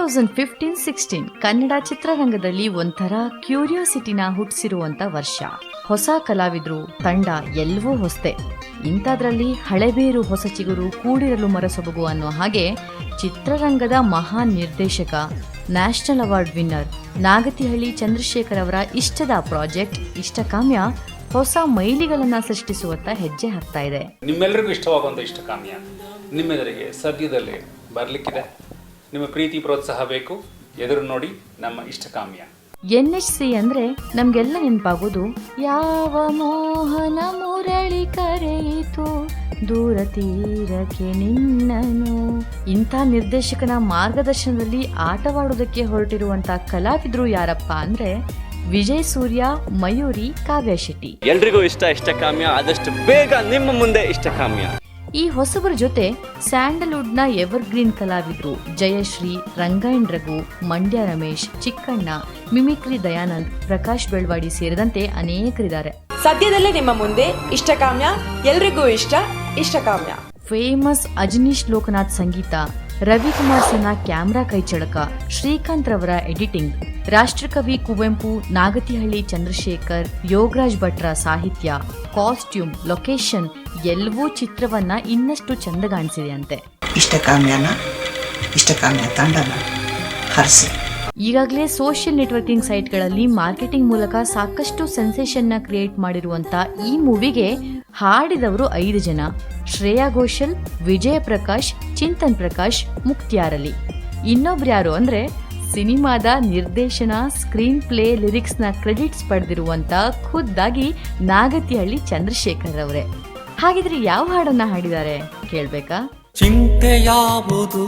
2015-16 ಕನ್ನಡ ಚಿತ್ರರಂಗದಲ್ಲಿ ಒಂಥರ ಕ್ಯೂರಿಯಾಸಿಟಿನ ಹುಟ್ಟಿಸಿರುವಂತ ವರ್ಷ. ಹೊಸ ಕಲಾವಿದರು, ತಂಡ ಎಲ್ಲವೂ ಹೊಸತೆ. ಇಂಥದ್ರಲ್ಲಿ ಹಳೆಬೇರು ಹೊಸ ಚಿಗುರು ಕೂಡಿರಲು ಮರಸೊಬಗು ಅನ್ನೋ ಹಾಗೆ ಚಿತ್ರರಂಗದ ಮಹಾನ್ ನಿರ್ದೇಶಕ, national award winner Nagathihalli Chandrashekar ಅವರ ಇಷ್ಟದ ಪ್ರಾಜೆಕ್ಟ್ ಇಷ್ಟಕಾಮ್ಯ ಹೊಸ ಮೈಲಿಗಳನ್ನ ಸೃಷ್ಟಿಸುವತ್ತ ಹೆಜ್ಜೆ ಹಾಕ್ತಾ ಇದೆ. ನಿಮ್ಮೆಲ್ಲರಿಗೂ ಇಷ್ಟವಾಗುವಂಥ ಇಷ್ಟಕಾಮ್ಯ ನಿಮ್ಮೆದುರಿಗೆ ಸದ್ಯದಲ್ಲೇ ಬರಲಿಕ್ಕಿದೆ. ನಿಮ್ಮ ಪ್ರೀತಿ ಪ್ರೋತ್ಸಾಹ ಬೇಕು. ಎದುರು ನೋಡಿ ನಮ್ಮ ಇಷ್ಟಕಾಮ್ಯ. NHC ಅಂದ್ರೆ ನಮ್ಗೆಲ್ಲ ನೆನಪಾಗೋದು ಯಾವ ಮೋಹನ ಮುರಳಿ ಕರೆಯಿತು ದೂರ ತೀರಕ್ಕೆ ನಿನ್ನನು. ಇಂಥ ನಿರ್ದೇಶಕನ ಮಾರ್ಗದರ್ಶನದಲ್ಲಿ ಆಟವಾಡೋದಕ್ಕೆ ಹೊರಟಿರುವಂತ ಕಲಾವಿದರು ಯಾರಪ್ಪ ಅಂದ್ರೆ ವಿಜಯ್ ಸೂರ್ಯ, ಮಯೂರಿ, ಕಾವ್ಯ ಶೆಟ್ಟಿ. ಎಲ್ರಿಗೂ ಇಷ್ಟಕಾಮ್ಯ, ಆದಷ್ಟು ಬೇಗ ನಿಮ್ಮ ಮುಂದೆ ಇಷ್ಟಕಾಮ್ಯ. ಈ ಹೊಸಬರ ಜೊತೆ ಸ್ಯಾಂಡಲ್ವುಡ್ನ ಎವರ್ಗ್ರೀನ್ ಕಲಾವಿದರು ಜಯಶ್ರೀ, ರಂಗಾಯಣ್ ರಘು, ಮಂಡ್ಯ ರಮೇಶ್, ಚಿಕ್ಕಣ್ಣ, ಮಿಮಿಕ್ರಿ ದಯಾನಂದ್, ಪ್ರಕಾಶ್ ಬೆಳ್ವಾಡಿ ಸೇರಿದಂತೆ ಅನೇಕರಿದ್ದಾರೆ. ಸದ್ಯದಲ್ಲೇ ನಿಮ್ಮ ಮುಂದೆ ಇಷ್ಟಕಾಮ್ಯ, ಎಲ್ರಿಗೂ ಇಷ್ಟಕಾಮ್ಯ. ಫೇಮಸ್ ಅಜನೀಶ್ ಲೋಕನಾಥ್ ಸಂಗೀತ, ರವಿಕುಮಾರ್ ಸಿನ್ಹಾ ಕ್ಯಾಮ್ರಾ ಕೈಚಳಕ, ಶ್ರೀಕಾಂತ್ ರವರ ಎಡಿಟಿಂಗ್, ರಾಷ್ಟ್ರಕವಿ ಕುವೆಂಪು, ನಾಗತಿಹಳ್ಳಿ ಚಂದ್ರಶೇಖರ್, ಯೋಗರಾಜ್ ಭಟ್ರ ಸಾಹಿತ್ಯ, ಕಾಸ್ಟ್ಯೂಮ್, ಲೊಕೇಶನ್ ಎಲ್ಲವೂ ಚಿತ್ರವನ್ನ ಇನ್ನಷ್ಟು ಚಂದಗಾಣಿಸಿದೆಯಂತೆ. ಇಷ್ಟಕಾಮ್ಯ ತಂಡನ ಹರಿಸಿ. ಈಗಾಗಲೇ ಸೋಷಿಯಲ್ ನೆಟ್ವರ್ಕಿಂಗ್ ಸೈಟ್ಗಳಲ್ಲಿ ಮಾರ್ಕೆಟಿಂಗ್ ಮೂಲಕ ಸಾಕಷ್ಟು ಸೆನ್ಸೇಷನ್ನ ಕ್ರಿಯೇಟ್ ಮಾಡಿರುವಂತ ಈ ಮೂವಿಗೆ ಹಾಡಿದವರು 5 ಜನ: ಶ್ರೇಯಾ ಘೋಷಲ್, ವಿಜಯ ಪ್ರಕಾಶ್, ಚಿಂತನ್ ಪ್ರಕಾಶ್, ಮುಕ್ತಿಯಾರಲಿ. ಇನ್ನೊಬ್ರು ಯಾರು ಅಂದ್ರೆ ಸಿನಿಮಾದ ನಿರ್ದೇಶನ, ಸ್ಕ್ರೀನ್ ಪ್ಲೇ, ಲಿರಿಕ್ಸ್ನ ಕ್ರೆಡಿಟ್ಸ್ ಪಡೆದಿರುವಂತ ಖುದ್ದಾಗಿ ನಾಗತಿಹಳ್ಳಿ ಚಂದ್ರಶೇಖರ್ ಅವರೇ. ಹಾಗಿದ್ರೆ ಯಾವ ಹಾಡನ್ನ ಹಾಡಿದ್ದಾರೆ ಕೇಳ್ಬೇಕಾ? ಚಿಂತೆಯಾವುದು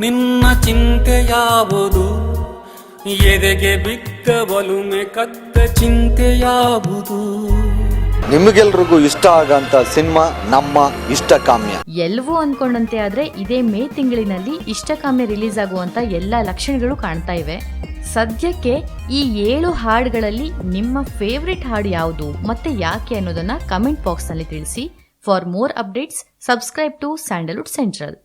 ನಿನ್ನ ಚಿಂತೆಯಾವುದು, ಎದೆಗೆ ಬಿಕ್ಕ ಬಲುಮೆ ಕತ್ತ ಚಿಂತೆಯಾವುದು. ನಿಮಗೆಲ್ರಿಗೂ ಇಷ್ಟ ಆಗಂತ ಸಿನಿಮಾ ನಮ್ಮ ಇಷ್ಟಕಾಮ್ಯ. ಎಲ್ಲವೂ ಅನ್ಕೊಂಡಂತೆ ಆದ್ರೆ ಇದೇ ಮೇ ತಿಂಗಳಿನಲ್ಲಿ ಇಷ್ಟಕಾಮ್ಯ ರಿಲೀಸ್ ಆಗುವಂತ ಎಲ್ಲಾ ಲಕ್ಷಣಗಳು ಕಾಣ್ತಾ ಇವೆ. ಸದ್ಯಕ್ಕೆ ಈ 7 ಹಾಡುಗಳಲ್ಲಿ ನಿಮ್ಮ ಫೇವ್ರೆಟ್ ಹಾಡು ಯಾವುದು ಮತ್ತೆ ಯಾಕೆ ಅನ್ನೋದನ್ನ ಕಮೆಂಟ್ ಬಾಕ್ಸ್ ನಲ್ಲಿ ತಿಳಿಸಿ. For more updates, subscribe to Sandalwood central.